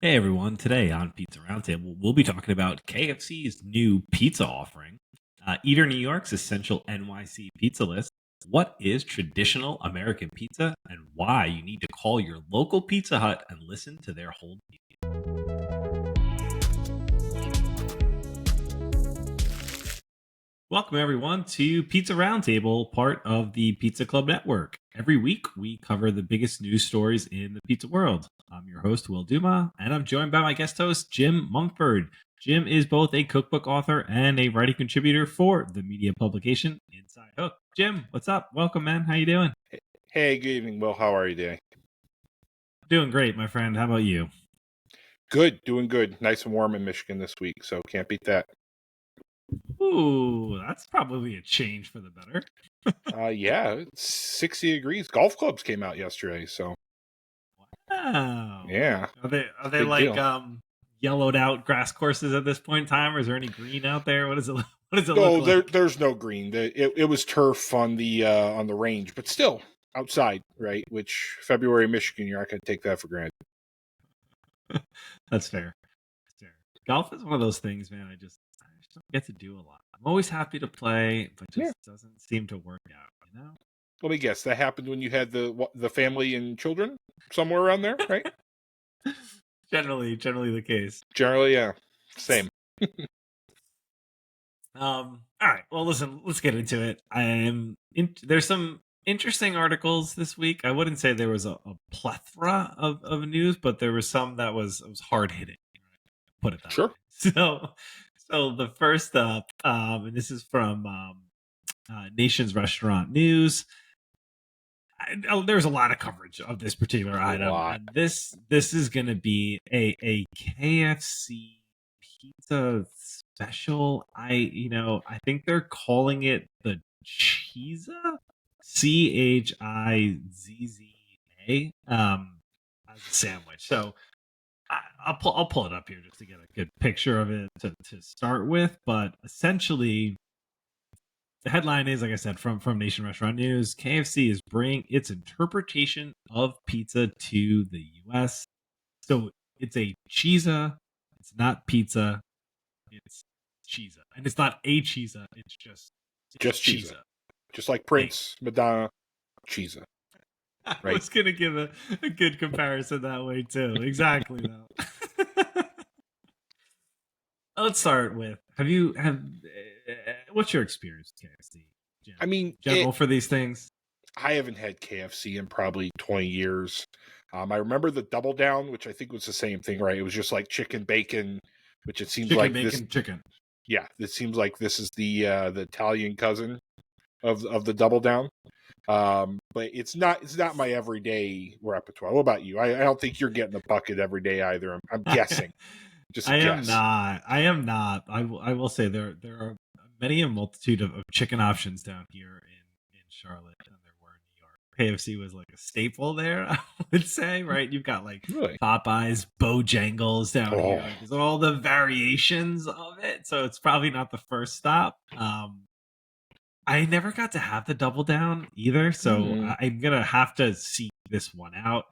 Hey everyone, today on Pizza Roundtable, we'll be talking about KFC's new pizza offering, Eater New York's essential NYC pizza list, what is traditional American pizza, and why you need to call your local Pizza Hut and listen to their whole Welcome, everyone, to Pizza Roundtable, part of the Pizza Club Network. Every week, we cover the biggest news stories in the pizza world. I'm your host, Will Dumas, and I'm joined by my guest host, Jim Mumford. Jim is both a cookbook author and a writing contributor for the media publication Inside Hook. Jim, what's up? Welcome, man. How you doing? Hey, good evening, Will. How are you today? Doing great, my friend. How about you? Good, doing good. Nice and warm in Michigan this week, so can't beat that. Ooh, that's probably a change for the better. Yeah, it's 60 degrees. Golf clubs came out yesterday, so Wow. yeah, Are they big like deal. yellowed out grass courses at this point in time, or is there any green out there? What does it what does it look No, like? there's no green. It was turf on the range, but still outside, right? Which February Michigan, you're not going to take that for granted. That's fair. That's fair. Golf is one of those things, man. I just don't get to do a lot. I'm always happy to play, but Yeah. just doesn't seem to work out, you know? Let me guess. That happened when you had the family and children somewhere around there, right? Generally the case. Generally, yeah. Same. All right. Well, listen, let's get into it. There's some interesting articles this week. I wouldn't say there was a plethora of news, but there was some that was hard hitting. Put it that Sure. way. So the first up, and this is from Nation's Restaurant News. There's a lot of coverage of this particular A item, lot. and this is going to be a KFC pizza special. I think they're calling it the Chiza, CHIZZA, as a sandwich. So I'll pull it up here just to get a good picture of it to start with. But essentially, the headline is, like I said, from Nation Restaurant News. KFC is bringing its interpretation of pizza to the U.S. So it's a cheesa. It's not pizza. It's cheesa, and it's not a cheesa. It's Just cheese. cheesa. Just like Hey, Prince, Madonna, cheese. I Right? was gonna give a good comparison that way too. Exactly though. Let's start with what's your experience with KFC, Jim? I mean, General for these things? I haven't had KFC in probably 20 years. I remember the Double Down, which I think was the same thing, right? It was just like chicken bacon, which it seems Chicken, like this. bacon, chicken. Yeah, it seems like this is the Italian cousin of the Double Down. But it's not my everyday repertoire. What about you? I don't think you're getting a bucket every day either. I'm guessing, just a I am guess. not. I am not. I will say there are many a multitude of chicken options down here in Charlotte than there were in New York. KFC was like a staple there, I would say, right? You've got like Really? Popeyes, Bojangles down here. Oh, Like there's all the variations of it. So it's probably not the first stop. I never got to have the double down either, so hmm. I'm gonna have to seek this one out.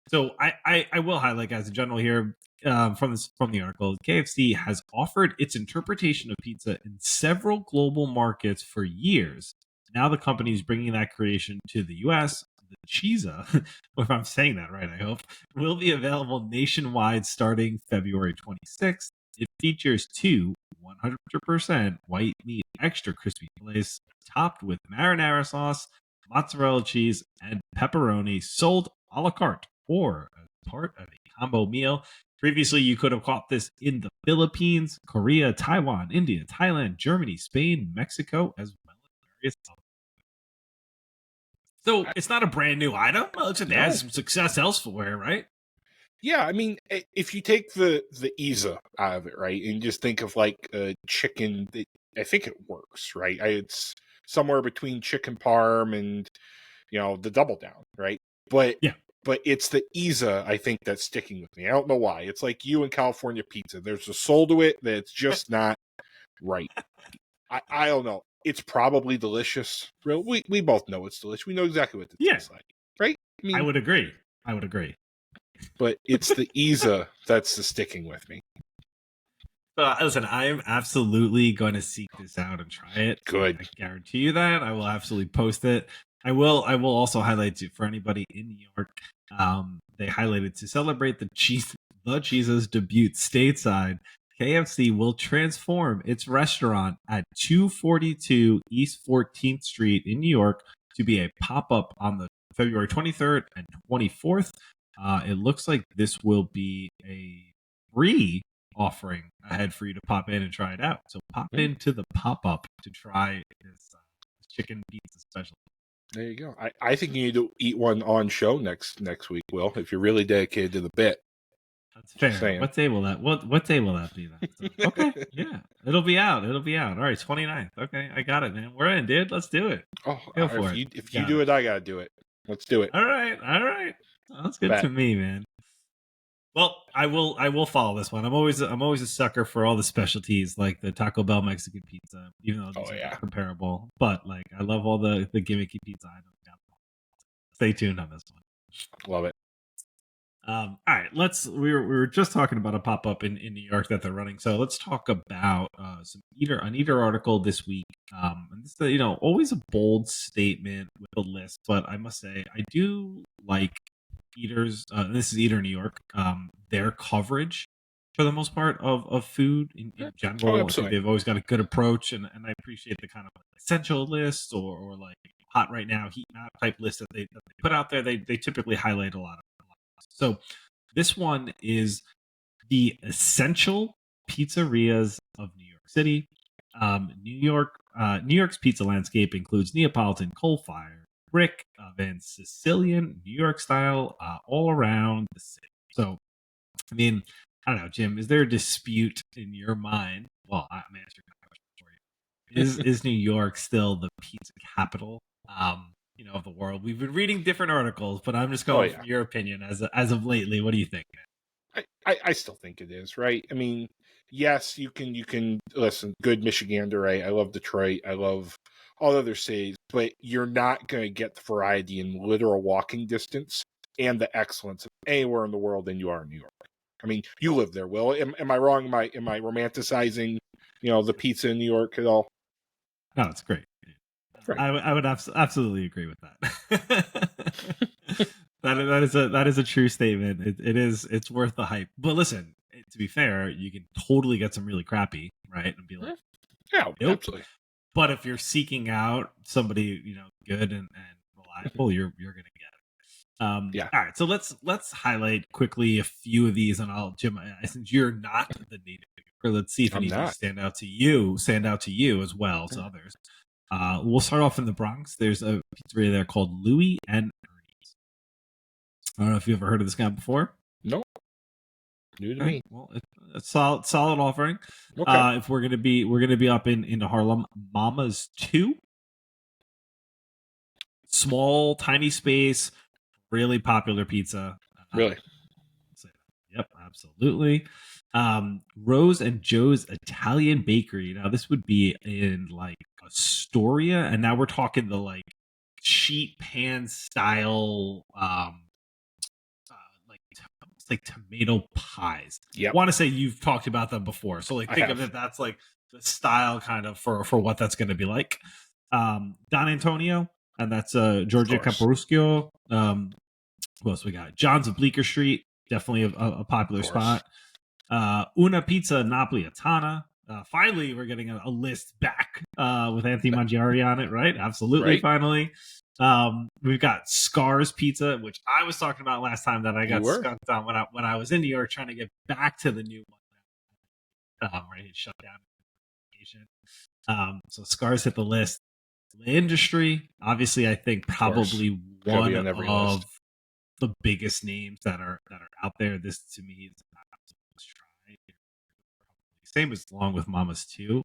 So I will highlight, guys, in general here, from the article. KFC has offered its interpretation of pizza in several global markets for years. Now the company is bringing that creation to the U.S. The Chiza, if I'm saying that right, I hope, will be available nationwide starting February 26th. It features two 100% white meat extra crispy fillets topped with marinara sauce, mozzarella cheese, and pepperoni, sold a la carte or as part of a combo meal. Previously, you could have caught this in the Philippines, Korea, Taiwan, India, Thailand, Germany, Spain, Mexico, as well as various others. So it's not a brand new item. Well, it No. has some success elsewhere, right? Yeah, I mean, if you take the Isa out of it, right, and just think of like chicken, I think it works, right? It's somewhere between chicken parm and the double down, right? But Yeah. but it's the Isa I think that's sticking with me. I don't know why. It's like you and California pizza. There's a soul to it that's just not right. I don't know. It's probably delicious. We both know it's delicious. We know exactly what it Yeah, tastes like, right? I I mean, would agree. I would agree. but it's the Isa that's the sticking with me. Listen, I am absolutely going to seek this out and try it. Good. I guarantee you that. I will absolutely post it. I will also highlight it for anybody in New York. They highlighted to celebrate the cheese's debut stateside. KFC will transform its restaurant at 242 East 14th Street in New York to be a pop-up on the February 23rd and 24th. It looks like this will be a free offering ahead for you to pop in and try it out. So pop into the pop-up to try this chicken pizza special. There you go. I think you need to eat one on show next week, Will, if you're really dedicated to the bit. That's fair. What day will that be then? So, okay, yeah. It'll be out. All right, 29th. Okay, I got it, man. We're in, dude. Let's do it. Oh, go for it. If you do it, I gotta do it. Let's do it. All right. That's good to me, man. Well, I will follow this one. I'm always a sucker for all the specialties like the Taco Bell Mexican pizza, even though these are comparable. But like, I love all the gimmicky pizza items. Stay tuned on this one. Love it. All right, we were just talking about a pop up in New York that they're running. So let's talk about an eater article this week. And this is always a bold statement with the list, but I must say I do like eaters. This is Eater New York. Their coverage for the most part of food in general. I think they've always got a good approach, and I appreciate the kind of essential list or like hot right now heat map type list that they put out there. They typically highlight a lot of. So this one is the essential pizzerias of New York City. New York's pizza landscape includes Neapolitan, coal-fired, brick oven, Sicilian, New York style, all around the city. So, I mean, I don't know, Jim. Is there a dispute in your mind? Well, I'm answering that question for you. Is New York still the pizza capital? Of the world. We've been reading different articles, but I'm just going from your opinion as of lately. What do you think, man? I still think it is, right? I mean, yes, you can listen, good Michigander, right? I love Detroit. I love all other cities, but you're not going to get the variety in literal walking distance and the excellence of anywhere in the world than you are in New York. I mean, you live there, Will. Am I wrong? Am I romanticizing, the pizza in New York at all? No, it's great. Right. I would absolutely agree with that. that is a true statement. It's worth the hype. But listen, to be fair, you can totally get some really crappy, right? And be like, yeah, nope. Absolutely. But if you're seeking out somebody good and reliable, you're gonna get it. All right. So let's highlight quickly a few of these, and Jim, since you're not the native, let's see if any of these stand out to you as well as others. We'll start off in the Bronx. There's a pizzeria there called Louie and Ernie's. I don't know if you've ever heard of this guy before. No, new to me. Well, it's solid offering. Okay. If we're gonna be up into Harlem, Mama's 2. Small, tiny space, really popular pizza. Really? Yep, absolutely. Rose and Joe's Italian Bakery. Now this would be in like Astoria, and now we're talking the like sheet pan style, like tomato pies. I want to say you've talked about them before, so like think of it. That's like the style kind of for what that's going to be like. Don Antonio, and that's Giorgio Caporuscio. What else we got? John's of Bleecker Street. Definitely a popular spot. Una Pizza Napolitana. Finally, we're getting a list back with Anthony Mangiari on it, right? Absolutely, right? Finally. We've got Scars Pizza, which I was talking about last time that I got skunked on when I was in New York trying to get back to the new one. Right, it shut down. So Scars hit the list. Industry, obviously, I think probably one of the biggest names that are out there. This to me is an absolute try. Same as along with Mama's 2.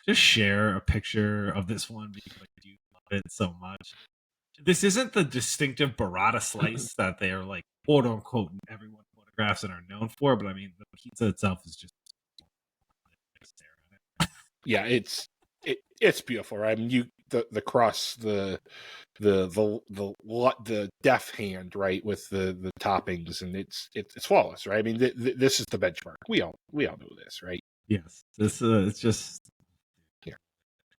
Just share a picture of this one because I do love it so much. This isn't the distinctive burrata slice that they are like quote unquote everyone photographs and are known for, but I mean the pizza itself is just it's beautiful, right? I mean, the crust, the deft hand, right, with the toppings, and it's flawless, right? I mean, this is the benchmark. We all know this, right? Yes, this it's just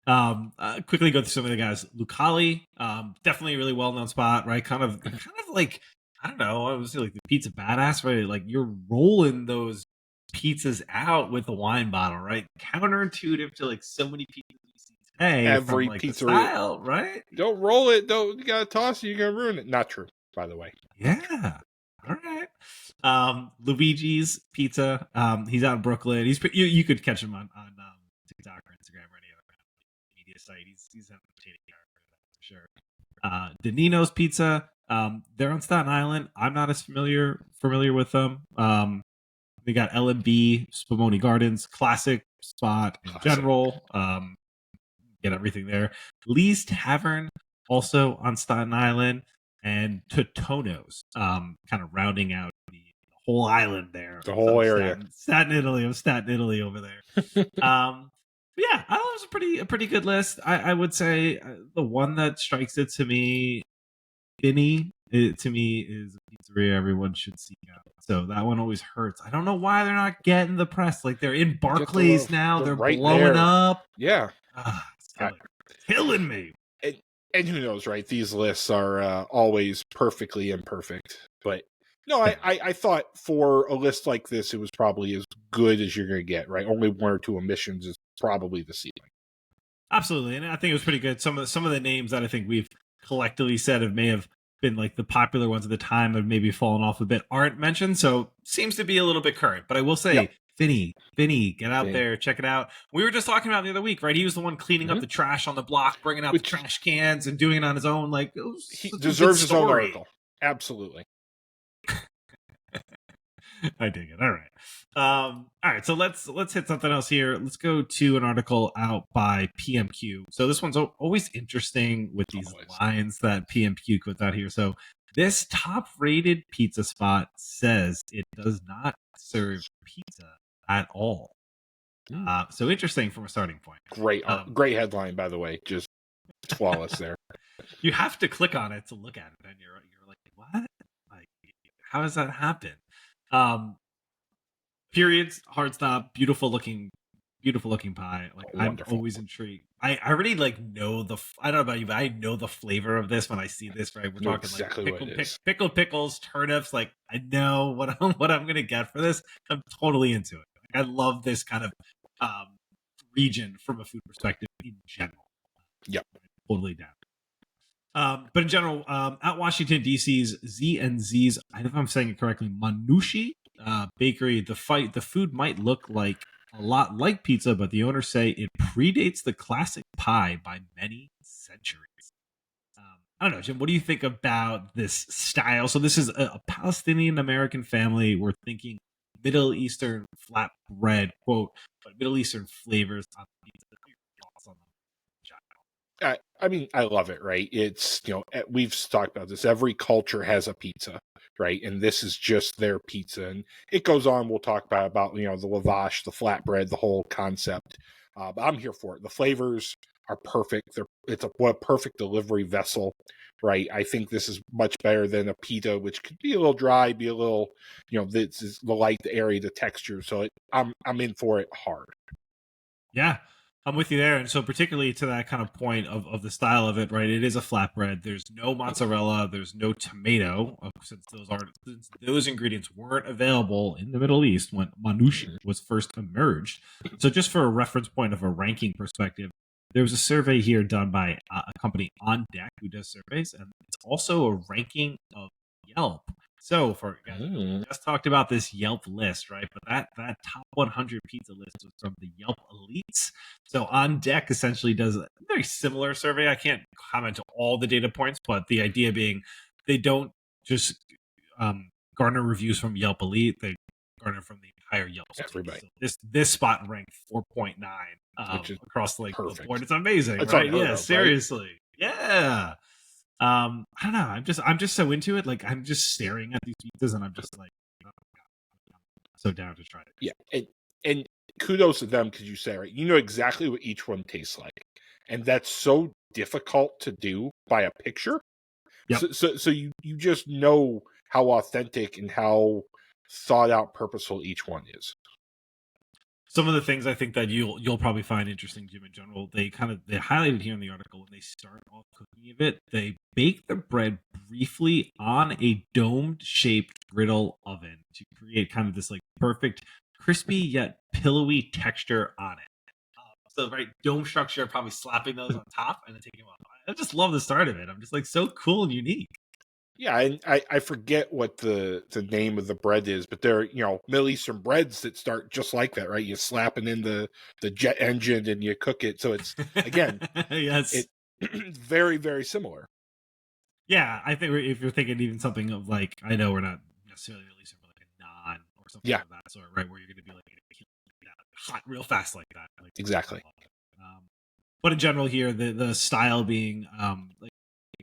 Yeah. Quickly go through some of the guys. Lucali, definitely a really well known spot, right? Kind of like, I don't know, I would say like the pizza badass, right? Like you're rolling those pizzas out with a wine bottle, right? Counterintuitive to like so many pizzas we see today from Every like the pizzeria, style, right? don't roll it, you gotta toss it, you're gonna ruin it. Not true, by the way. Yeah. All right. Luigi's Pizza. He's out in Brooklyn. You could catch him on TikTok or Instagram or any other media site. He's an entertaining character for sure. Danino's Pizza. They're on Staten Island. I'm not as familiar with them. They got L&B, Spumoni Gardens, classic spot in general. Get everything there. Lee's Tavern, also on Staten Island, and Totono's, kind of rounding out the whole island there. The whole area. Staten, Italy. I'm Staten, Italy over there. Yeah, I thought it was a pretty good list. I would say the one that strikes it to me, Finney, to me is a pizzeria everyone should seek out. So that one always hurts. I don't know why they're not getting the press. Like they're in Barclays now. They're right blowing there. Up. Yeah. It's killing me. And who knows, right? These lists are always perfectly imperfect. But no, I thought for a list like this, it was probably as good as you're going to get, right? Only one or two omissions is probably the ceiling. Absolutely. And I think it was pretty good. Some of the names that I think we've collectively said may have been like the popular ones at the time have maybe fallen off a bit aren't mentioned. So seems to be a little bit current. But I will say, Finney, get out there, check it out. We were just talking about the other week, right? He was the one cleaning up the trash on the block, bringing out the trash cans and doing it on his own. Like, he deserves his own article. Absolutely. I dig it. All right. All right. So let's hit something else here. Let's go to an article out by PMQ. So this one's always interesting with these lines that PMQ puts out here. So this top-rated pizza spot says it does not serve pizza at all. So interesting from a starting point. Great headline, by the way. Just flawless there. You have to click on it to look at it, and you're like, what? Like, how does that happen? Periods, hard stop, beautiful looking pie. Like, wonderful. I'm always intrigued. I already like know I don't know about you, but I know the flavor of this when I see this, right? We're talking exactly like pickled pickles, turnips. Like, I know what I'm gonna get for this. I'm totally into it. Like, I love this kind of region from a food perspective in general. Yep. Totally down. But in general, at Washington D.C.'s Z&Z's, I don't know if I'm saying it correctly, Manushi bakery, the food might look like a lot like pizza, but the owners say it predates the classic pie by many centuries. I don't know, Jim, what do you think about this style? So this is a Palestinian American family. We're thinking Middle Eastern flatbread, quote, but Middle Eastern flavors on pizza. I mean, I love it, right? It's, we've talked about this. Every culture has a pizza, right? And this is just their pizza. And it goes on. We'll talk about the lavash, the flatbread, the whole concept. But I'm here for it. The flavors are perfect. It's a perfect delivery vessel, right? I think this is much better than a pita, which could be a little dry, be a little, this is the light, the area, the texture. So I'm in for it hard. Yeah. I'm with you there. And so particularly to that kind of point of the style of it, right? It is a flatbread. There's no mozzarella. There's no tomato, since those ingredients weren't available in the Middle East when Manushi was first emerged. So just for a reference point of a ranking perspective, there was a survey here done by a company On Deck who does surveys, and it's also a ranking of Yelp. So for we just talked about this Yelp list, right? But that top 100 pizza list was from the Yelp elites. So On Deck essentially does a very similar survey. I can't comment on all the data points, but the idea being they don't just garner reviews from Yelp elite; they garner from the entire Yelp. Everybody. So this spot ranked 4.9 across the board. It's amazing, it's right? Yeah, seriously, right? Yeah. I don't know. I'm just so into it. Like, I'm just staring at these pizzas and I'm just like, oh my God, I'm so down to try it. Yeah. And kudos to them, because you say, right, you know exactly what each one tastes like. and that's so difficult to do by a picture. Yep. So you just know how authentic and how thought out, purposeful each one is. Some of the things I think that you'll probably find interesting, Jim, in general, they highlighted here in the article when they start off cooking of it, they bake the bread briefly on a domed shaped griddle oven to create kind of this like perfect crispy yet pillowy texture on it. So right, dome structure, probably slapping those on top and then taking them off. I just love the start of it. I'm just like so cool and unique. Yeah, and I forget what the name of the bread is, but there are, Middle Eastern breads that start just like that, right? You slap it in the jet engine and you cook it. So it's, again, yes, it very, very similar. Yeah, I think if you're thinking even something of like, I know we're not necessarily releasing for like a naan or something Yeah. of that sort, right? Where you're going to be like hot real fast like that. Like, Exactly. But in general, here the style being like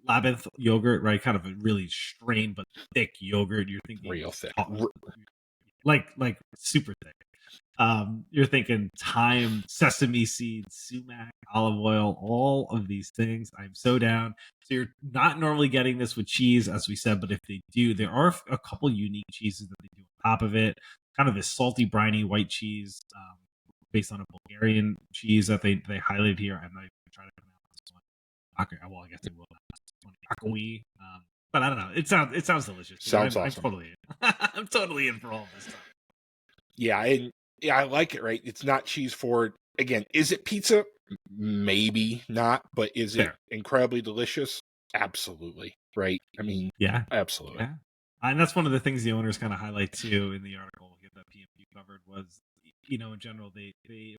labyrinth yogurt, right? Kind of a really strained but thick yogurt. You're thinking Real thick. like super thick. You're thinking thyme, sesame seeds, sumac, olive oil, all of these things. I'm so down. So you're not normally getting this with cheese, as we said, but if they do, there are a couple unique cheeses that they do on top of it. Kind of a salty, briny white cheese based on a Bulgarian cheese that they highlighted here. I'm not even trying to pronounce this one. Okay, well, I guess I will. Akoi. But I don't know. It sounds delicious. Sounds I'm awesome. I'm totally in for all this stuff. Yeah, and I like it, right? It's not cheese forward. Again, is it pizza? Maybe not, but is Fair. it incredibly delicious? Absolutely, right? I mean, yeah, absolutely. Yeah. And that's one of the things the owners kind of highlight too in the article that PMP covered was, in general, they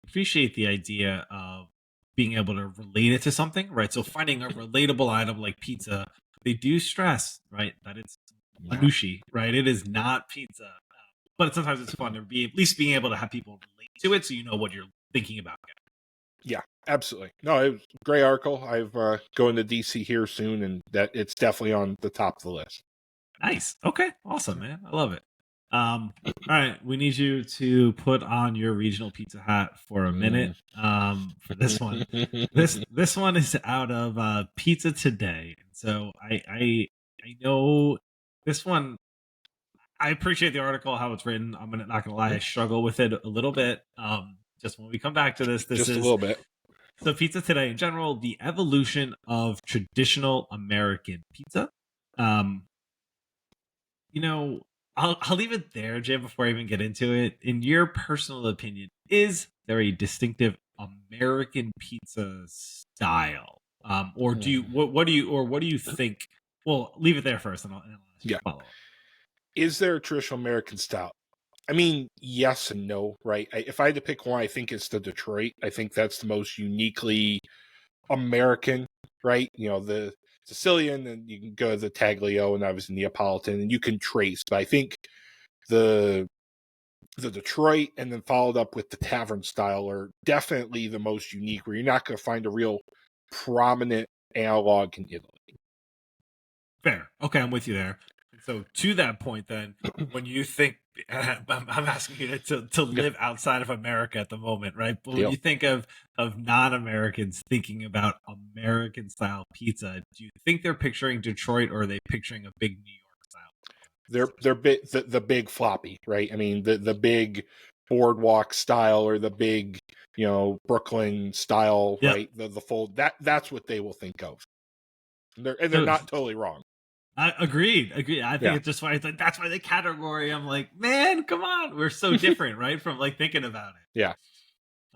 appreciate the idea of being able to relate it to something, right? So finding a relatable item like pizza, they do stress, right, that it's minutia, right? It is not pizza. But sometimes it's fun to be at least being able to have people relate to it so you know what you're thinking about. Yeah, absolutely. No, it was a great article. I've going to DC here soon, and that it's definitely on the top of the list. Nice. Okay. Awesome, man. I love it. All right. We need you to put on your regional pizza hat for a minute. For this one. This one is out of Pizza Today. So I know this one. I appreciate the article, how it's written. I'm not gonna lie, I struggle with it a little bit. Just when we come back to this just is a little bit. So Pizza Today in general, the evolution of traditional American pizza. I'll leave it there, Jim, before I even get into it. In your personal opinion, is there a distinctive American pizza style? Or do you what do you think? Well, leave it there first, and I'll ask you follow up. Is there a traditional American style? I mean, yes and no, right? If I had to pick one, I think it's the Detroit. I think that's the most uniquely American, right? The Sicilian, and you can go to the Taglio and obviously Neapolitan, and you can trace. But I think the Detroit and then followed up with the tavern style are definitely the most unique, where you're not going to find a real prominent analog in Italy. Fair. Okay, I'm with you there. So to that point, then, when you think, I'm asking you to live outside of America at the moment, right? But when you think of non-Americans thinking about American style pizza, do you think they're picturing Detroit, or are they picturing a big New York style? They're big, the big floppy, right? I mean, the big boardwalk style, or the big, Brooklyn style, right? The fold, that's what they will think of. They're not totally wrong. Agreed. I think it's just why that's why the category. I'm like, man, come on, we're so different, right? From like thinking about it. Yeah.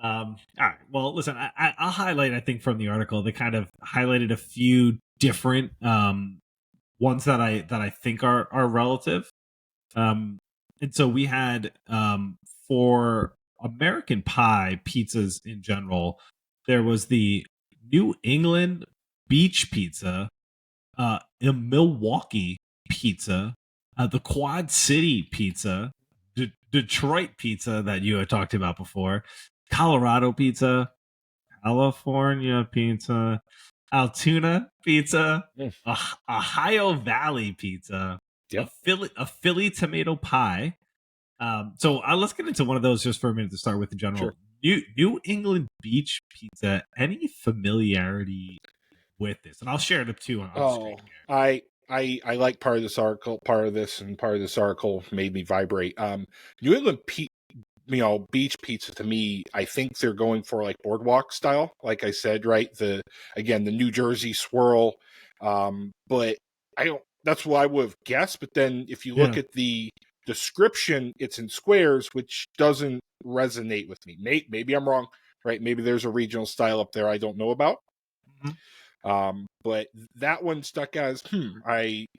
All right. Well, listen, I'll highlight. I think from the article, they kind of highlighted a few different ones that I think are relative. And so we had for American pie pizzas in general, there was the New England beach pizza, a Milwaukee pizza, the Quad City pizza, Detroit pizza that you had talked about before, Colorado pizza, California pizza, Altoona pizza, Ohio Valley pizza, a Philly tomato pie. So let's get into one of those just for a minute to start with in general. Sure. New England beach pizza. Any familiarity with this? And I'll share it up too on the screen Oh, here. I like part of this article. Part of this and part of this article made me vibrate. New England beach pizza to me, I think they're going for like boardwalk style, like I said, right? The New Jersey swirl. But I don't. That's what I would have guessed. But then if you look Yeah. at the description, it's in squares, which doesn't resonate with me. Maybe I'm wrong, right? Maybe there's a regional style up there I don't know about. Mhm. But that one stuck as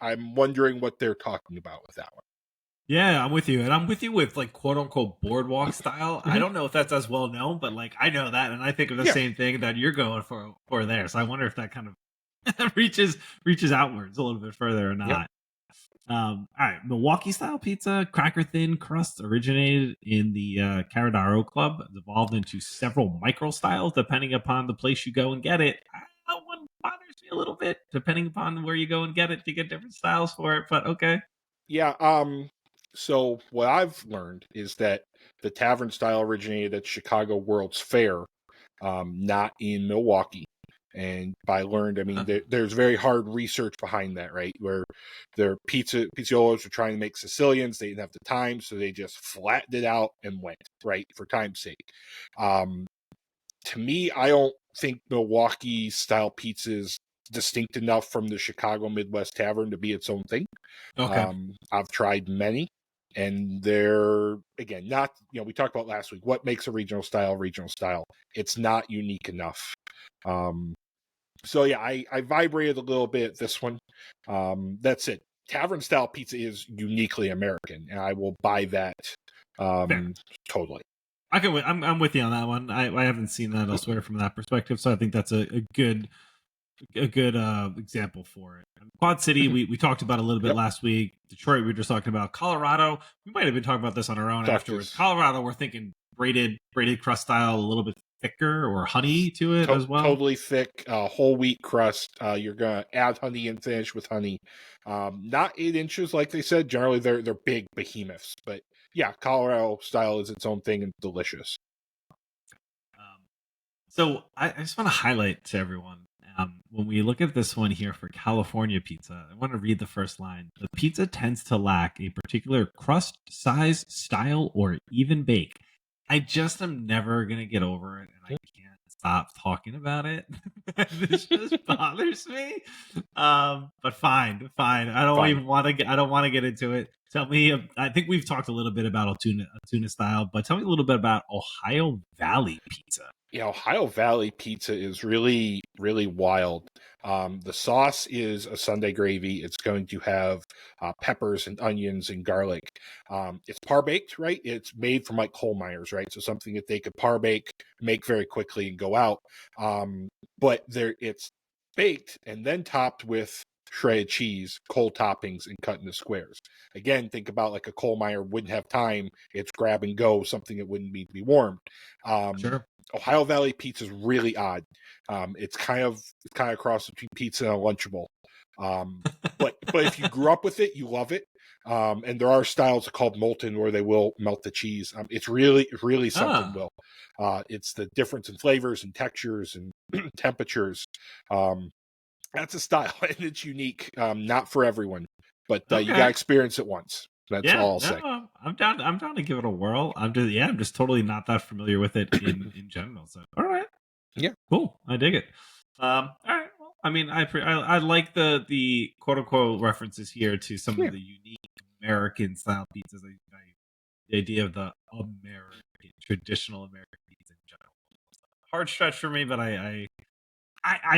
I'm wondering what they're talking about with that one. Yeah, I'm with you, and I'm with you with like quote unquote boardwalk style. I Mhm. don't know if that's as well known, but like I know that, and I think of the Yeah, same thing that you're going for there. So I wonder if that kind of reaches outwards a little bit further or yep. not. All right, Milwaukee style pizza, cracker thin crust, originated in the Caradaro Club. It's evolved into several micro styles depending upon the place you go and get it. That one bothers me a little bit, depending upon where you go and get it. You get different styles for it, but okay. Yeah. So what I've learned is that the tavern style originated at Chicago World's Fair, not in Milwaukee. And by learned, I mean there's very hard research behind that, right? Where their pizzaiolo were trying to make Sicilians, they didn't have the time, so they just flattened it out and went right for time's sake. Um, to me, I don't think Milwaukee style pizza is distinct enough from the Chicago Midwest Tavern to be its own thing. Okay, I've tried many, and they're again not. We talked about last week what makes a regional style regional style. It's not unique enough. So yeah, I vibrated a little bit at this one. That's it. Tavern style pizza is uniquely American, and I will buy that fair. totally. I'm with you on that one. I haven't seen that elsewhere from that perspective, so I think that's a good example for it. Quad City, we talked about a little bit Yep. last week. Detroit, we were just talking about. Colorado, we might have been talking about this on our own afterwards. Doctors. Colorado, we're thinking braided crust style, a little bit thicker or honey to it as well. Totally thick, whole wheat crust. You're gonna add honey and finish with honey. Not 8 inches like they said. Generally, they're big behemoths, but yeah, Colorado style is its own thing and delicious. So I just want to highlight to everyone when we look at this one here for California pizza, I want to read the first line. The pizza tends to lack a particular crust, size, style, or even bake. I just am never going to get over it, and I can't stop talking about it. This just bothers me. But fine. I don't Fine. even want to get. I don't want to get into it. Tell me. I think we've talked a little bit about Altoona style, but tell me a little bit about Ohio Valley pizza. Yeah, Ohio Valley pizza is really, really wild. The sauce is a Sunday gravy. It's going to have peppers and onions and garlic. It's par baked, right? It's made from like coal miners, right? So something that they could par bake, make very quickly, and go out. But it's baked and then topped with shredded cheese, cold toppings, and cut into squares. Again, think about like a coal miner wouldn't have time. It's grab and go, something that wouldn't need to be warmed. Sure. Ohio Valley pizza is really odd. It's kind of a cross between pizza and a Lunchable. But if you grew up with it, you love it. And there are styles called molten where they will melt the cheese. It's really something. Will it's the difference in flavors and textures and temperatures. That's a style and it's unique. Not for everyone, but you got to Okay. experience it once. That's Yeah, all I'll say. no, I'm down. I'm down to give it a whirl. I'm just totally not that familiar with it in general. So, all right, Yeah. cool. I dig it. All right. Well, I mean, I like the quote unquote references here to some Yeah. of the unique American style pizzas. The idea of the American traditional American pizza in general. Hard stretch for me, but I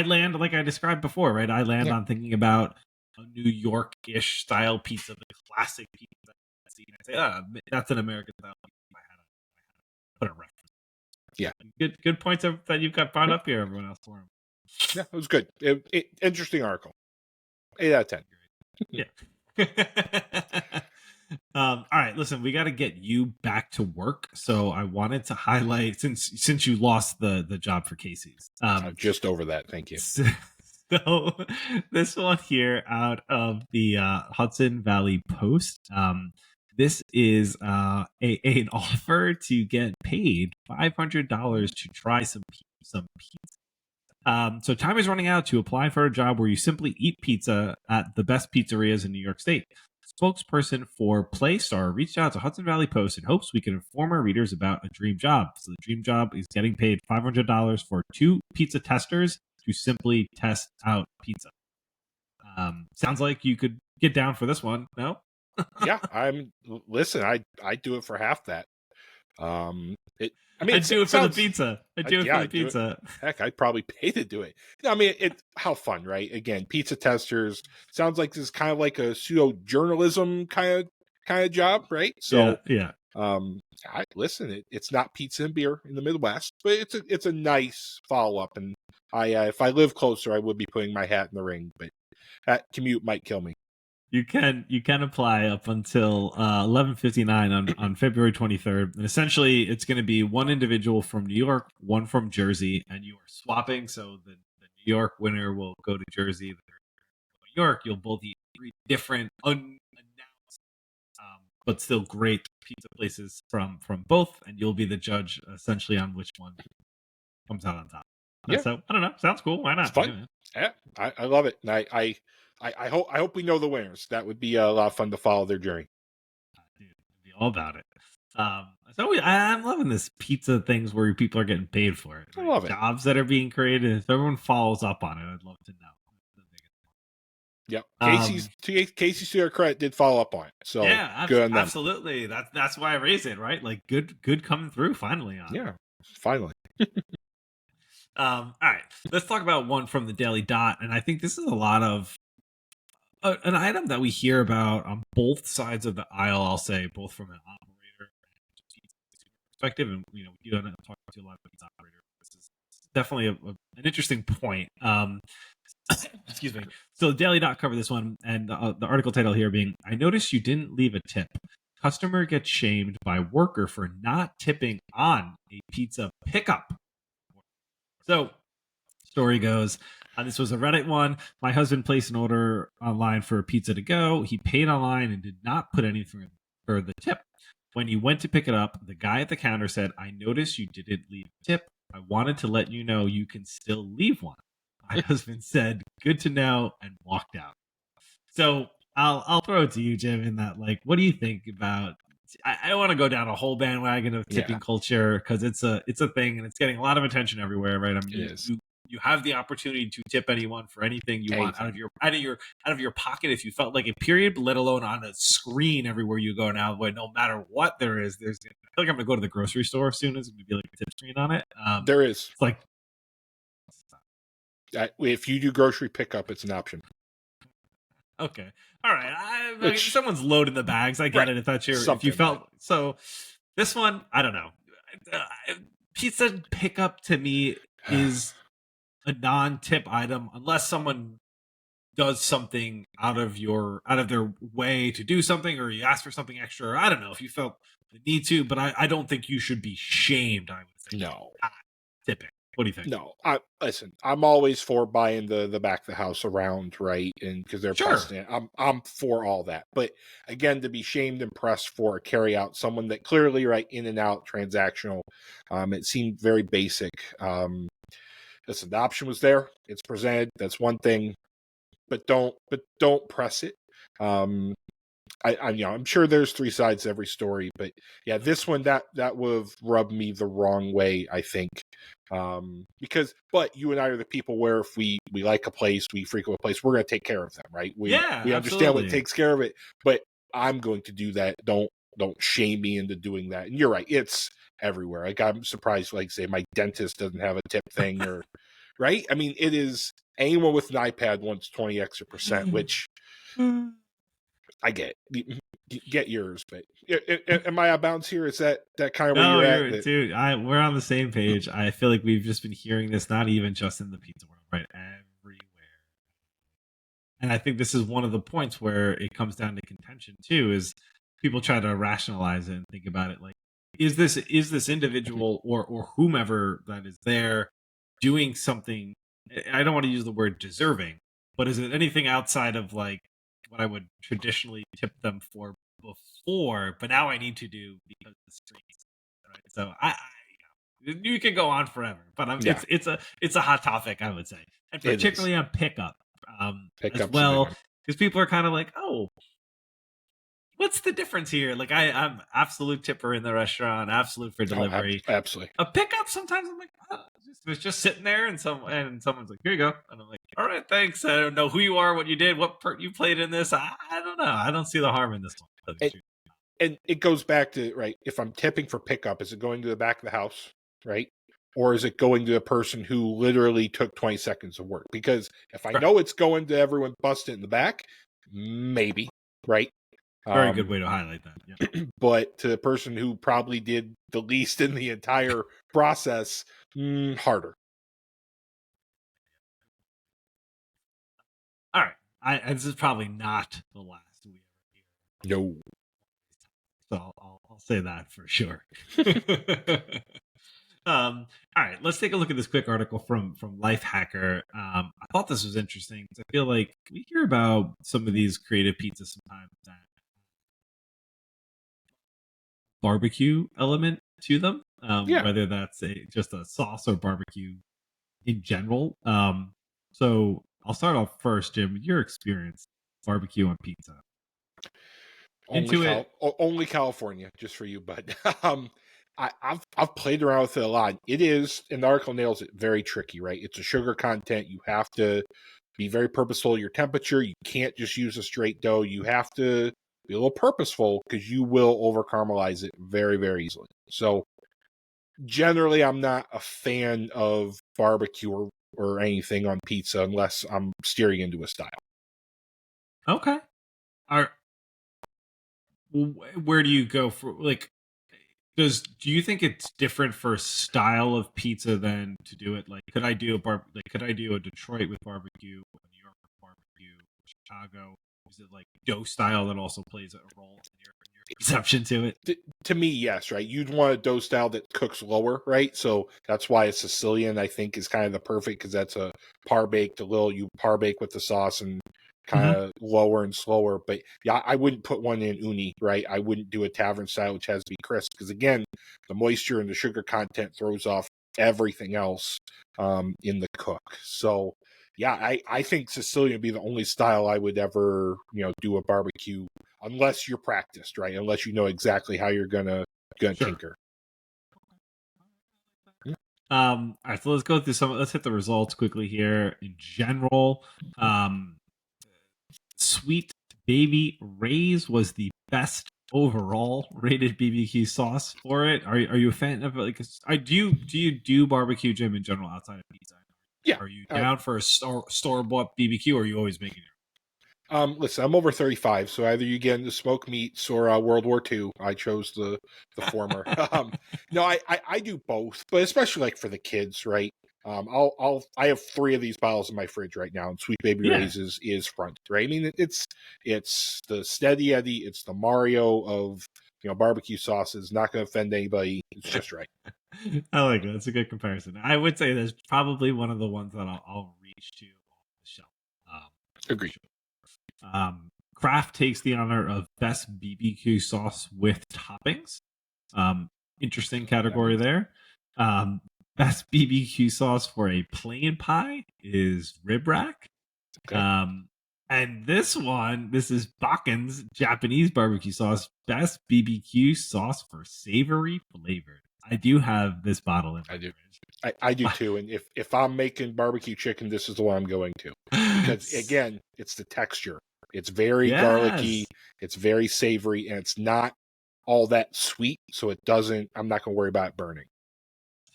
land like I described before, right? I land Yeah. on thinking about a New York-ish style pizza, the classic pizza. I see, and I say, that's an American style pizza. I had to put a reference. Yeah. Good points that you've got brought Yeah. up here, everyone else for him. Yeah, it was good. Interesting article. 8 out of 10. Yeah. All right, listen, we got to get you back to work. So I wanted to highlight since you lost the job for Casey's. I'm just over that. Thank you. So this one here out of the Hudson Valley Post. This is an offer to get paid $500 to try some pizza. So time is running out to apply for a job where you simply eat pizza at the best pizzerias in New York State. Spokesperson for Playstar reached out to Hudson Valley Post in hopes we can inform our readers about a dream job. So the dream job is getting paid $500 for 2 pizza testers to simply test out pizza. Sounds like you could get down for this one. No? Yeah, listen, I do it for half that. I'd do it for the pizza. I'd do it for the pizza. Heck, I'd probably pay to do it. I mean, how fun, right? Again, pizza testers sounds like this is kind of like a pseudo journalism kind of job, right? So, yeah. Listen, it's not pizza and beer in the Midwest, but it's a nice follow up. And if I live closer, I would be putting my hat in the ring, but that commute might kill me. You can apply up until 11:59 on February 23rd, and essentially it's going to be one individual from New York, one from Jersey, and you are swapping. So the New York winner will go to Jersey, the New York. You'll both eat 3 different unannounced, but still great pizza places from both, and you'll be the judge essentially on which one comes out on top. Yeah. So I don't know. Sounds cool. Why not? It's fun. Yeah, I love it. And I hope we know the winners. That would be a lot of fun to follow their journey. Dude, it'd be all about it. So I'm loving this pizza things where people are getting paid for it. Right? I love it. Jobs that are being created. If everyone follows up on it, I'd love to know. Yep. Casey's to their credit did follow up on it. So yeah, good on them. Absolutely. That's why I raised it, right? Like good coming through finally on. Yeah, finally. All right, let's talk about one from the Daily Dot, and I think this is a lot of an item that we hear about on both sides of the aisle. I'll say both from an operator and perspective, and we do talk to a lot of pizza operators. This is definitely an interesting point. Excuse me. So the Daily Dot covered this one, and the article title here being, "I noticed you didn't leave a tip. Customer gets shamed by worker for not tipping on a pizza pickup." So, story goes, this was a Reddit one. My husband placed an order online for a pizza to go. He paid online and did not put anything for the tip. When he went to pick it up, the guy at the counter said, "I noticed you didn't leave a tip. I wanted to let you know you can still leave one." My husband said, "Good to know," and walked out. So I'll throw it to you, Jim, in that, like, what do you think about, I don't want to go down a whole bandwagon of tipping culture, because it's a thing and it's getting a lot of attention everywhere, right? I mean, you have the opportunity to tip anyone for anything you want out of your pocket if you felt like it, period, let alone on a screen everywhere you go now, where no matter what there is, I feel like I'm gonna go to the grocery store soon, there's gonna be like a tip screen on it. There is. It's like, if you do grocery pickup, it's an option. Okay. All right. If someone's loading the bags, I get it. If that's if you felt so, this one, I don't know. Pizza pickup to me is a non-tip item unless someone does something out of their way to do something, or you ask for something extra. Or I don't know if you felt the need to, but I don't think you should be shamed. I would say no tipping. What do you think? No, listen. I'm always for buying the back of the house around, right? And because they're precedent, I'm for all that. But again, to be shamed and pressed for a carry out, someone that clearly in and out transactional, it seemed very basic. Listen, the option was there. It's presented. That's one thing, but don't press it. I'm sure there's 3 sides to every story, but yeah, this one that would have rubbed me the wrong way, I think. But you and I are the people where if we like a place, we frequent a place, we're going to take care of them, right? We understand what takes care of it, but I'm going to do that. Don't shame me into doing that. And you're right, it's everywhere. Like, I'm surprised, like, say my dentist doesn't have a tip thing, or right? I mean, it is, anyone with an iPad wants 20 extra %, which I get yours, but am I out of bounds here? Is that kind of where you're at? Dude, we're on the same page. I feel like we've just been hearing this, not even just in the pizza world, right? Everywhere. And I think this is one of the points where it comes down to contention too, is people try to rationalize it and think about it like, is this individual or whomever that is there doing something, I don't want to use the word deserving, but is it anything outside of like what I would traditionally tip them for before, but now I need to do because the screens. Right? So you can go on forever, but Yeah, it's a hot topic, I would say, and it is. particularly on pickup as Pickup's a big well, one. because people are kind of like, oh, what's the difference here? Like I'm absolute tipper in the restaurant, absolute for Oh, delivery. absolutely. A pickup sometimes I'm like, oh, it's just sitting there, and someone's like, here you go, and I'm like, all right, thanks. I don't know who you are, what you did, what part you played in this. I don't know. I don't see the harm in this one. And it goes back to, right, if I'm tipping for pickup, is it going to the back of the house, right? Or is it going to a person who literally took 20 seconds of work? Because if I know it's going to everyone busted in the back, maybe, right? Very good way to highlight that. Yeah. But to the person who probably did the least in the entire process, harder. All right. This is probably not the last we ever hear. No. So I'll say that for sure. All right, let's take a look at this quick article from Lifehacker. I thought this was interesting because I feel like we hear about some of these creative pizzas sometimes that barbecue element to them, Yeah. whether that's just a sauce or barbecue in general. So I'll start off first, Jim, with your experience barbecue on pizza. Only California, just for you, bud. I've played around with it a lot. It is, and the article nails it, very tricky, right? It's a sugar content. You have to be very purposeful. Your temperature. You can't just use a straight dough. You have to be a little purposeful because you will over caramelize it very, very easily. So generally, I'm not a fan of barbecue or anything on pizza unless I'm steering into a style. Okay. Are where do you go for like? Do you think it's different for style of pizza than to do it like could I do a Detroit with barbecue, a New York with barbecue, Chicago? Is it like dough style that also plays a role in your perception to it? To me, yes, right. You'd want a dough style that cooks lower, right? So that's why a Sicilian, I think, is kind of the perfect because that's a par baked, you par bake with the sauce and kind of lower and slower. But yeah, I wouldn't put one in uni, right? I wouldn't do a tavern style, which has to be crisp because again, the moisture and the sugar content throws off everything else in the cook. So yeah, I think Sicilian would be the only style I would ever, do a barbecue unless you're practiced, right? Unless you know exactly how you're gonna Sure. tinker. All right, so let's go through let's hit the results quickly here. In general, Sweet Baby Ray's was the best overall rated BBQ sauce for it. Are you a fan of it? Like, do you do barbecue, Jim, in general outside of pizza? Yeah. Are you down for a store bought BBQ, or are you always making your Listen, I'm over 35, so either you get into smoked meats or World War II. I chose the former. No, I do both, but especially like for the kids, right? I have 3 of these bottles in my fridge right now, and Sweet Baby Yeah. Ray's is front, right? I mean, it's the Steady Eddie, it's the Mario of barbecue sauces. Not going to offend anybody. It's just right. I like that. That's a good comparison. I would say that's probably one of the ones that I'll reach to on the shelf. Agreed. Kraft takes the honor of best BBQ sauce with toppings. Interesting category there. Best BBQ sauce for a plain pie is Rib Rack. Okay. And this is Bakken's Japanese barbecue sauce, best BBQ sauce for savory flavored. I do have this bottle in my fridge. I do too. And if I'm making barbecue chicken, this is the one I'm going to. Because again, it's the texture. It's very garlicky, it's very savory, and it's not all that sweet, so I'm not going to worry about it burning.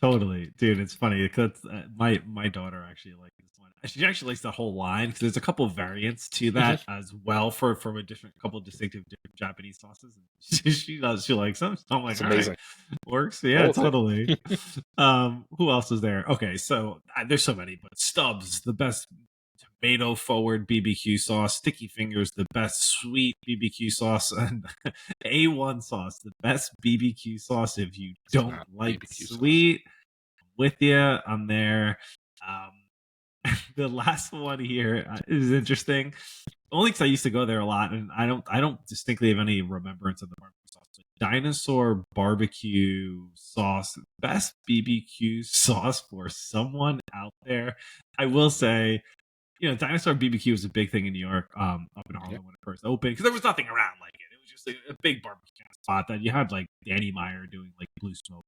Totally, dude. It's funny because my daughter actually likes this one. She actually likes the whole line because there's a couple of variants to that as well from a couple of distinctive different Japanese sauces. She likes them. So I'm like, amazing. Right, works. Yeah, totally. Who else is there? Okay, so there's so many, but Stubbs, the best tomato forward BBQ sauce, Sticky Fingers, the best sweet BBQ sauce, and A1 sauce, the best BBQ sauce. If you don't like BBQ sweet, sauce. I'm with you. I'm there. The last one here is interesting. Only because I used to go there a lot, and I don't distinctly have any remembrance of the barbecue sauce. But dinosaur barbecue sauce, best BBQ sauce for someone out there. I will say, dinosaur BBQ was a big thing in New York, up in Harlem when it first opened, because there was nothing around like it. It was just a big barbecue spot that you had, like Danny Meyer doing like Blue Smoke.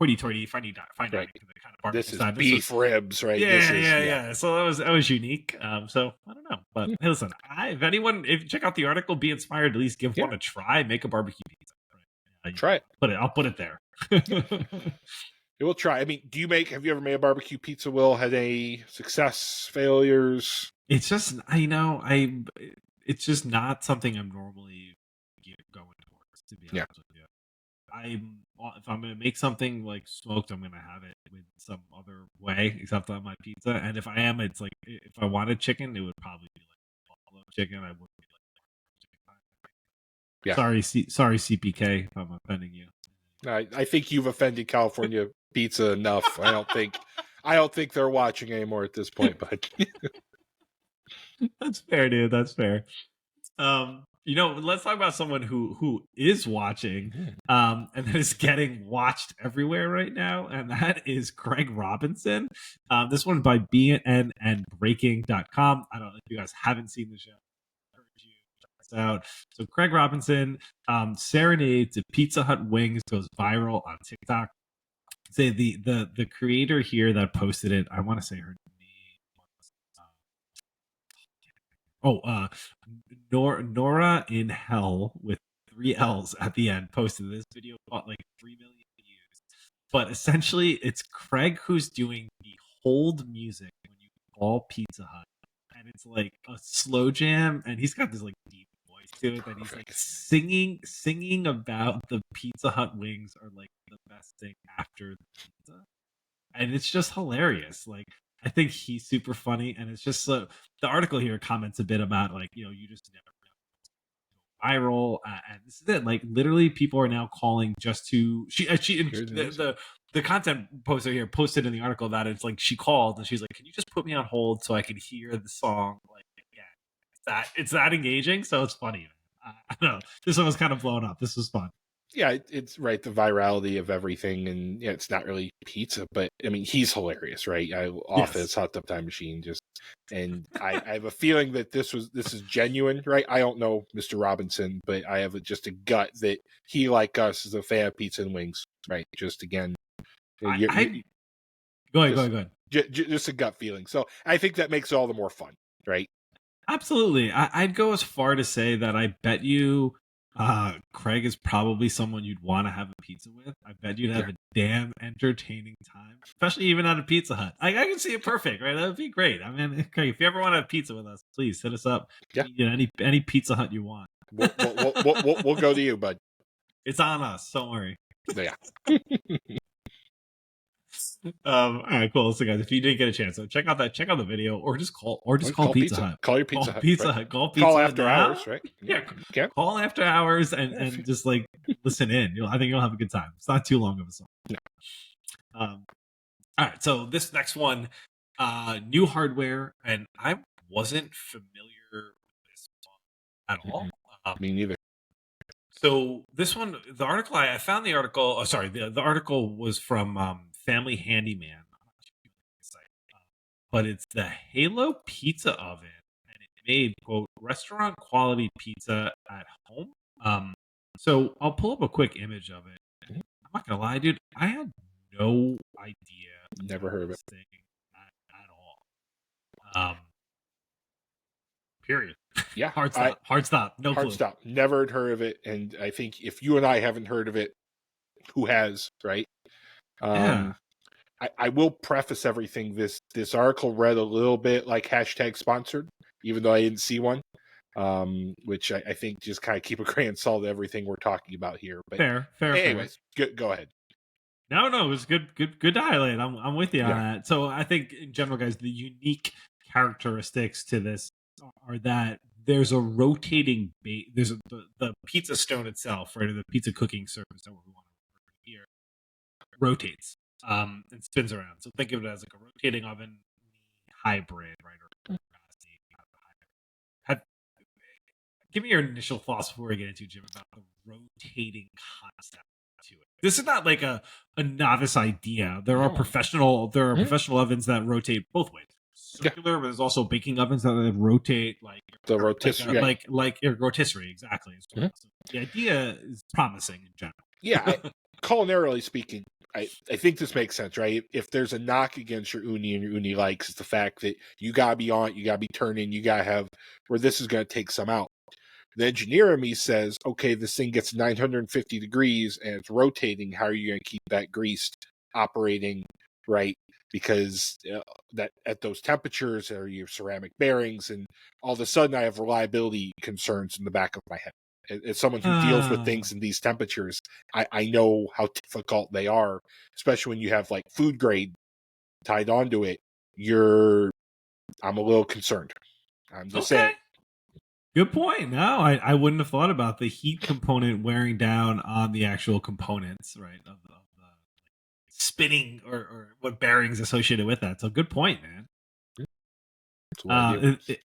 Hoity-toity, fine dining, Right. the kind of This barbecue is side. beef ribs, right? Yeah, This is yeah. So that was unique. So I don't know, but hey, listen, if check out the article, be inspired, at least give one a try. Make a barbecue pizza. Try it. I'll put it there. It will try. I mean, have you ever made a barbecue pizza, Will? Had any success, failures? It's just, it's just not something I'm normally going towards, to be honest with you. If I'm gonna make something like smoked, I'm gonna have it with some other way except on my pizza. And if I am, it's like, if I wanted chicken, it would probably be like buffalo chicken. I wouldn't be like chicken. Sorry, CPK, if I'm offending you. I think you've offended California pizza enough. I don't think they're watching anymore at this point. But that's fair, dude. That's fair. Let's talk about someone who is watching, and that is getting watched everywhere right now, and that is Craig Robinson. This one by BN and Breaking.com. I don't know if you guys haven't seen the show. I urge you to check this out. So Craig Robinson, Serenade to Pizza Hut Wings goes viral on TikTok. Say the creator here that posted it, I want to say her name. Nora in Hell with 3 L's at the end posted this video, got like 3 million views. But essentially, it's Craig who's doing the hold music when you call Pizza Hut, and it's like a slow jam, and he's got this like deep voice to it that he's like singing about the Pizza Hut wings are like the best thing after the pizza, and it's just hilarious. Like, I think he's super funny, and it's just the article here comments a bit about, like, you just never know, viral, and this is it. Like, literally, people are now calling just to the content poster here posted in the article that it's like she called and she's like, "Can you just put me on hold so I can hear the song?" Like, yeah, it's that engaging, so it's funny. I don't know. This one was kind of blown up. This was fun. Yeah, it's right. The virality of everything, and it's not really pizza, but I mean, he's hilarious, right? Off his hot tub time machine, and I have a feeling that this is genuine, right? I don't know Mr. Robinson, but I have just a gut that he, like us, is a fan of pizza and wings, right? Just again, go ahead. Just a gut feeling. So I think that makes it all the more fun, right? Absolutely. I'd go as far to say that I bet you Craig is probably someone you'd want to have a pizza with. I bet you'd have a damn entertaining time, especially even at a Pizza Hut. I can see it perfect, right? That would be great. I mean, Craig, if you ever want to have pizza with us, please hit us up. Yeah. Any Pizza Hut you want. We'll go to you, bud. It's on us. Don't worry. Yeah. All right, cool. So guys, if you didn't get a chance, so check out the video, or just call Pizza Hut. Call your Pizza Hut. Pizza right? Hut. Call Pizza Call Hut after now. hours, right? Yeah. Call after hours and just like listen in. I think you'll have a good time. It's not too long of a song. No. All right. So this next one, new hardware, and I wasn't familiar with this song at all. Me neither. So this one, the article I found the article. Oh, sorry, the article was from Family Handyman, but it's the Halo Pizza Oven, and it made, quote, restaurant quality pizza at home. So I'll pull up a quick image of it. I'm not gonna lie, dude, I had no idea. Never heard of it thing at all. Period. Yeah. Hard stop. No hard clue. stop. Never heard of it. And I think if you and I haven't heard of it, who has, right? Yeah. I will preface everything. This article read a little bit like #sponsored, even though I didn't see one. Which I think just kind of keep a grain of salt to everything we're talking about here. But fair. Anyways, go ahead. No, it was good to highlight. I'm with you on that. So I think in general, guys, the unique characteristics to this are that there's a rotating base. There's the pizza stone itself, right, or the pizza cooking surface that we want to here rotates. and spins around. So think of it as like a rotating oven hybrid, right? Or have, give me your initial thoughts before we get into Jim about the rotating concept to it. This is not like a novice idea. There are professional ovens that rotate both ways. Circular, but there's also baking ovens that rotate like the rotisserie, like a rotisserie, exactly. So the idea is promising in general. Yeah, culinarily speaking, I think this makes sense, right? If there's a knock against your uni and your uni likes, it's the fact that you gotta be on, you gotta be turning, you gotta have where this is gonna take some out. The engineer in me says, okay, this thing gets 950 degrees and it's rotating. How are you going to keep that greased operating right? Because that at those temperatures are your ceramic bearings, and all of a sudden I have reliability concerns in the back of my head. As someone who deals with things in these temperatures, I know how difficult they are, especially when you have like food grade tied onto it. I'm a little concerned. I'm just saying. Good point. No, I wouldn't have thought about the heat component wearing down on the actual components, right? Of the spinning or what bearings associated with that. So good point, man.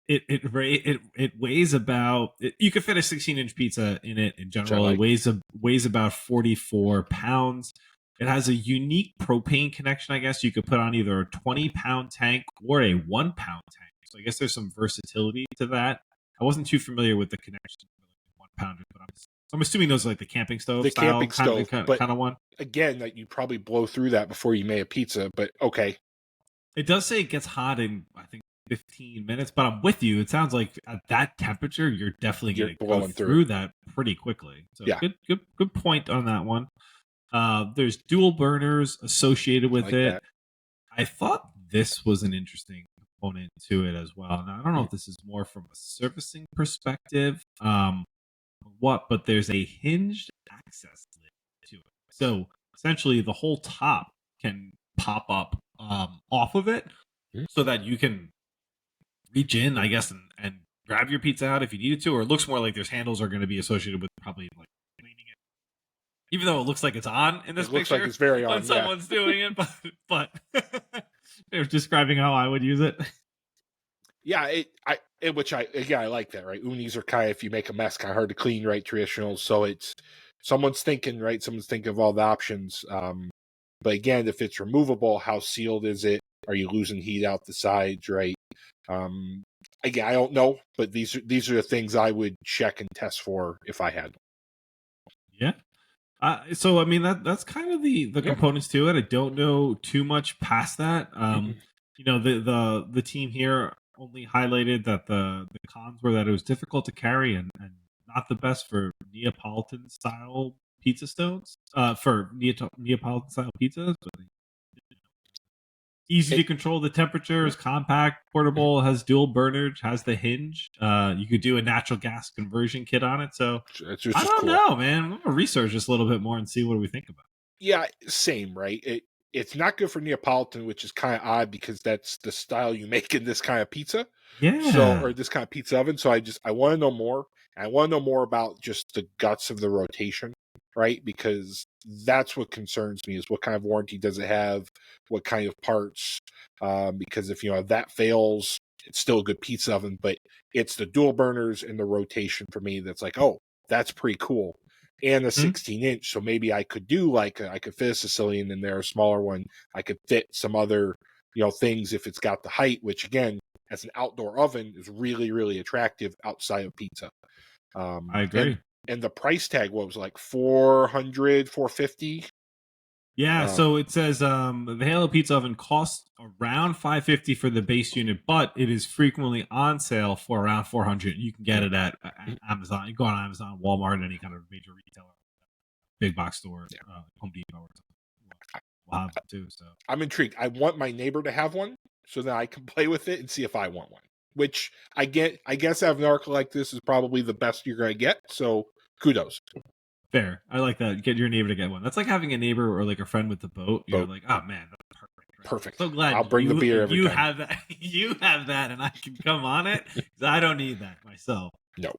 It weighs about. You could fit a 16-inch pizza in it in general. It weighs about 44 pounds. It has a unique propane connection. I guess you could put on either a 20-pound tank or a 1-pound tank. So I guess there's some versatility to that. I wasn't too familiar with the connection for like 1 pounder, but I'm assuming those are like the camping stove kind of one. Again, that you probably blow through that before you make a pizza, but okay. It does say it gets hot in, I think, 15 minutes, but I'm with you. It sounds like at that temperature, you're definitely going to go through that pretty quickly. So yeah. Good point on that one. There's dual burners associated with it. That. I thought this was an interesting component to it as well. Now, I don't know if this is more from a servicing perspective, but there's a hinged access lid to it. So essentially, the whole top can pop up off of it, so that you can reach in, I guess, and grab your pizza out if you needed to. Or it looks more like there's handles are going to be associated with probably like cleaning it. Even though it looks like it's on in this picture, looks like it's very on when someone's doing it, but they're describing how I would use it. Yeah, I like that, right? Unis are kind of, if you make a mess, kind of hard to clean, right? Traditional, so it's someone's thinking, right? Someone's thinking of all the options. But again, if it's removable, how sealed is it? Are you losing heat out the sides, right? Again, I don't know, but these are the things I would check and test for if I had them. Yeah. So I mean that's kind of the components to it. I don't know too much past that. You know, the team here only highlighted that the cons were that it was difficult to carry and not the best for Neapolitan style pizza stones. For Neapolitan style pizzas, but easy to control the temperature, is compact, portable, has dual burner, has the hinge. You could do a natural gas conversion kit on it. So I don't know, man. I'm gonna research this a little bit more and see what we think about. Yeah, same, right? It's not good for Neapolitan, which is kind of odd because that's the style you make in this kind of pizza. Yeah. So, or this kind of pizza oven. So I want to know more. I want to know more about just the guts of the rotation, right? Because that's what concerns me, is what kind of warranty does it have? What kind of parts? Because if, that fails, it's still a good pizza oven, but it's the dual burners and the rotation for me that's like, oh, that's pretty cool. And a 16-inch, so maybe I could do I could fit a Sicilian in there, a smaller one. I could fit some other, things if it's got the height, which again, as an outdoor oven, is really, really attractive outside of pizza. I agree. And the price tag was like $400, $450. Yeah, so it says the Halo Pizza Oven costs around $550 for the base unit, but it is frequently on sale for around $400. You can get it at Amazon. You go on Amazon, Walmart, any kind of major retailer, big box store, Home Depot, or something. We'll have it too. So I'm intrigued. I want my neighbor to have one so that I can play with it and see if I want one. Which I guess having an article like this is probably the best you're going to get. So kudos. Fair. I like that. Get your neighbor to get one. That's like having a neighbor or like a friend with the boat. You're like, oh man, that's perfect. Right? Perfect. So glad I'll bring the beer every time. Have that. You have that, and I can come on it. I don't need that myself. No.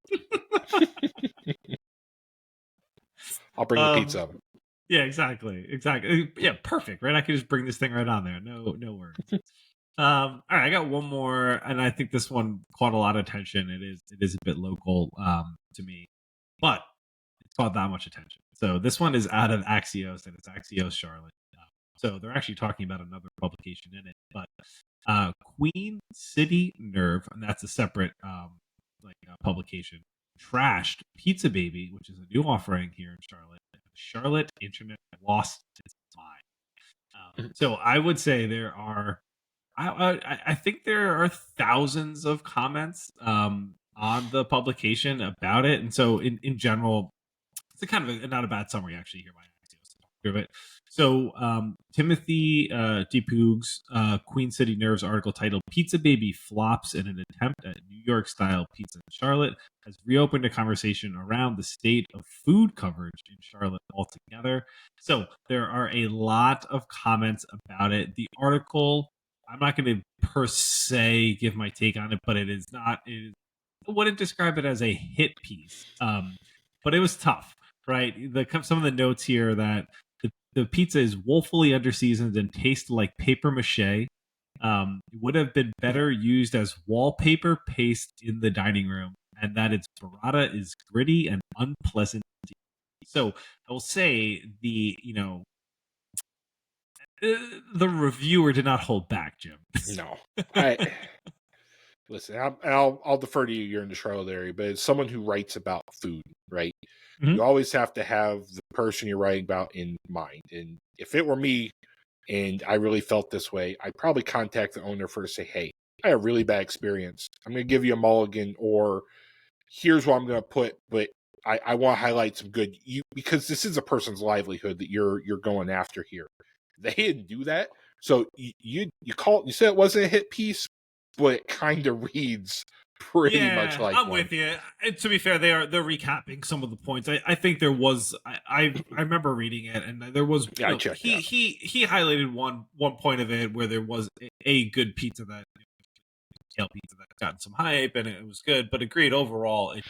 I'll bring the pizza oven. Yeah, exactly. Yeah, perfect, right? I could just bring this thing right on there. No worries. All right, I got one more, and I think this one caught a lot of attention. It is a bit local to me, but it's caught that much attention. So this one is out of Axios, and it's Axios Charlotte. So they're actually talking about another publication in it, but Queen City Nerve, and that's a separate publication, trashed Pizza Baby, which is a new offering here in Charlotte. Charlotte internet lost its mind. So I would say there are I think there are thousands of comments on the publication about it, and so in general, it's a kind of not a bad summary actually here by Axios to talk through it. So Timothy DePoog's Queen City Nerves article titled "Pizza Baby Flops in an Attempt at New York Style Pizza in Charlotte" has reopened a conversation around the state of food coverage in Charlotte altogether. So there are a lot of comments about it. The article, I'm not going to per se give my take on it, but it is not. I wouldn't describe it as a hit piece, but it was tough, right? Some of the notes here that the pizza is woefully underseasoned and tastes like paper mache. It would have been better used as wallpaper paste in the dining room, and that its burrata is gritty and unpleasant to eat. So I will say the reviewer did not hold back, Jim. No, I listen. I'll defer to you. You're in the Charlotte area, but as someone who writes about food, right? You always have to have the person you're writing about in mind. And if it were me, and I really felt this way, I'd probably contact the owner first, say, "Hey, I had a really bad experience. I'm going to give you a mulligan, or here's what I'm going to put, but I want to highlight some good because this is a person's livelihood that you're going after here." They didn't do that, so you said it wasn't a hit piece, but it kind of reads pretty much like I'm one. with you. And to be fair, they're recapping some of the points. I think there was I remember reading it, and there was I checked out. He highlighted one point of it where there was a good pizza that kale pizza that got some hype and it was good, but agreed overall it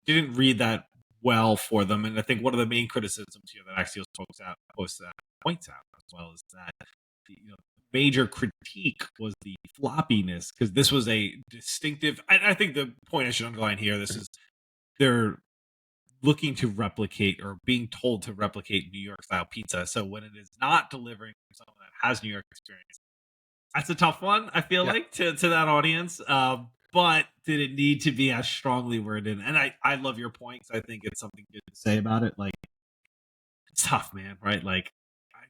didn't read that well for them. And I think one of the main criticisms here that Axios points out as well is that major critique was the floppiness, because this was a distinctive. I think the point I should underline here: this is they're looking to replicate or being told to replicate New York style pizza. So when it is not delivering to someone that has New York experience, that's a tough one. I feel like to that audience. But did it need to be as strongly worded? And I love your point, because I think it's something good to say about it. Like, it's tough, man, right? Like,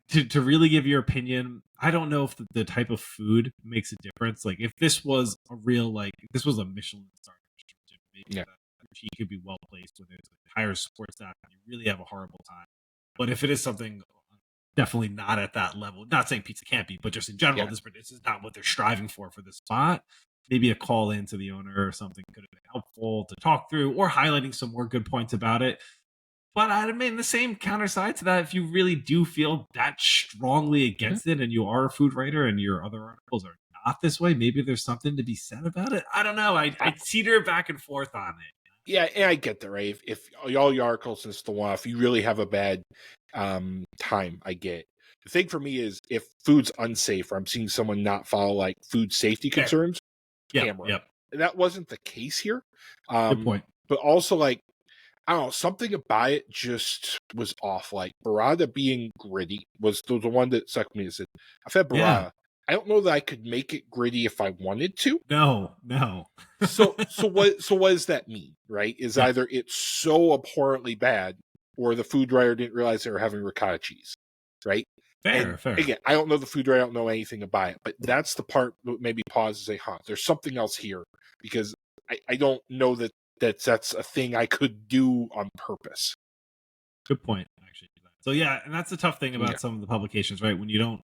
to really give your opinion, I don't know if the type of food makes a difference. Like, if this was a real, like, if this was a Michelin star restaurant, maybe she could be well placed when there's a higher support staff and you really have a horrible time. But if it is something definitely not at that level, not saying pizza can't be, but just in general, this is not what they're striving for this spot. Maybe a call in to the owner or something could have been helpful to talk through, or highlighting some more good points about it. But I mean, the same counter side to that, if you really do feel that strongly against it, and you are a food writer and your other articles are not this way, maybe there's something to be said about it. I don't know. I teeter back and forth on it. Yeah, and I get that, right? If all your articles is the one, if you really have a bad time, I get it. The thing for me is if food's unsafe, or I'm seeing someone not follow like food safety concerns, camera. That wasn't the case here. Good point. But also, like, I don't know, something about it just was off. Like, burrata being gritty was the one that sucked me. Said, I've had burrata. Yeah. I don't know that I could make it gritty if I wanted to. No. So what does that mean, right? Is either it's so abhorrently bad, or the food writer didn't realize they were having ricotta cheese, right? Fair. Again, I don't know the food writer, I don't know anything about it, but that's the part that maybe pause and say, there's something else here, because I don't know that's a thing I could do on purpose. Good point, actually. So yeah, and that's the tough thing about some of the publications, right? When you don't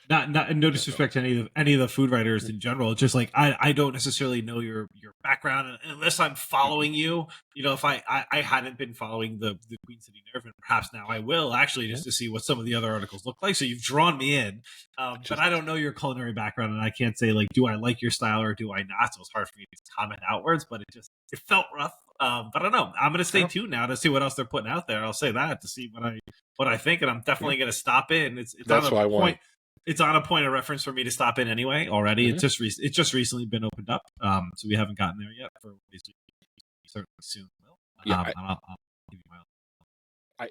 No disrespect to any of the food writers in general. It's just like I don't necessarily know your background unless I'm following you. You know, if I hadn't been following the Queen City Nerve, and perhaps now I will actually just to see what some of the other articles look like. So you've drawn me in, but I don't know your culinary background, and I can't say like, do I like your style or do I not? So it's hard for me to comment outwards, but it felt rough. But I don't know. I'm going to stay tuned now to see what else they're putting out there. I'll say that to see what I think, and I'm definitely going to stop in. It's That's on what I a want. point. It's on a point of reference for me to stop in anyway. Already, it's just recently been opened up, so we haven't gotten there yet. For certainly soon will. I'll give you my.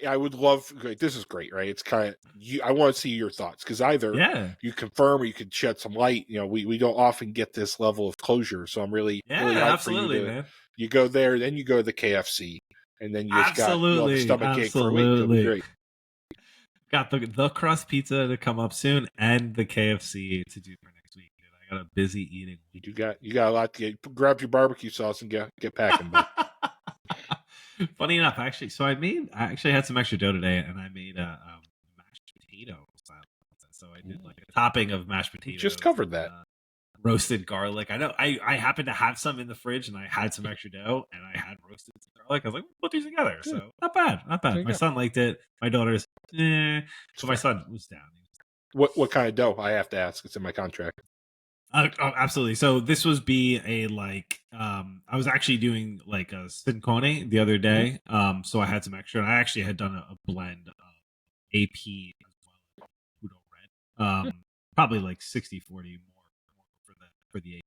I would love. This is great, right? It's kind of I want to see your thoughts because either you confirm or you could shed some light. You know, we don't often get this level of closure, so I'm really hyped for you to. Man. You go there, then you go to the KFC, and then you'll have a stomach ache for a week. It'll be great. Got the crust pizza to come up soon, and the KFC to do for next week. Dude, I got a busy eating week. You got a lot to get. Grab your barbecue sauce and get packing. Funny enough, actually, so I actually had some extra dough today, and I made a mashed potato style pizza. So I did like a topping of mashed potatoes. Just covered that. Roasted garlic. I know I happened to have some in the fridge, and I had some extra dough, and I had roasted garlic. I was like, put these together. Good. So not bad. My son liked it. My daughter's, so my son was down. What kind of dough? I have to ask. It's in my contract. Oh, absolutely. So this was a like I was actually doing like a sincone the other day. So I had some extra, and I actually had done a blend of AP as well as Udo Red. Probably like 60-40 more for the AP.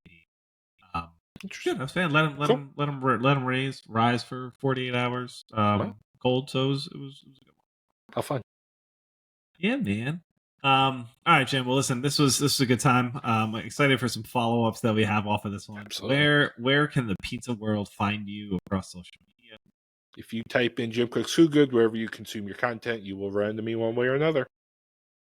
Good. I was saying let him rise for 48 hours. Cold. So it was a good one. How fun. Yeah, man. All right, Jim. Well, listen, this was a good time. I'm excited for some follow-ups that we have off of this one. Absolutely. Where can the pizza world find you across social media? If you type in Jim Cooks Food Good wherever you consume your content, you will run into me one way or another.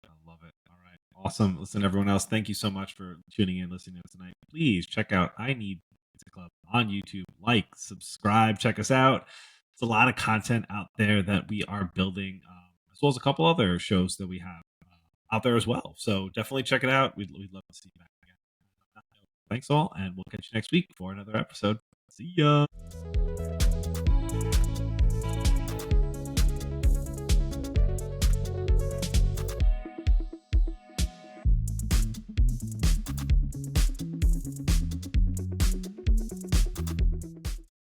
I love it. All right. Awesome. Listen, everyone else, thank you so much for tuning in, listening to us tonight. Please check out I Need Pizza Club on YouTube. Like, subscribe, check us out. There's a lot of content out there that we are building, as well as a couple other shows that we have out there as well. So definitely check it out. We'd love to see you back again. Thanks all, and we'll catch you next week for another episode. See ya.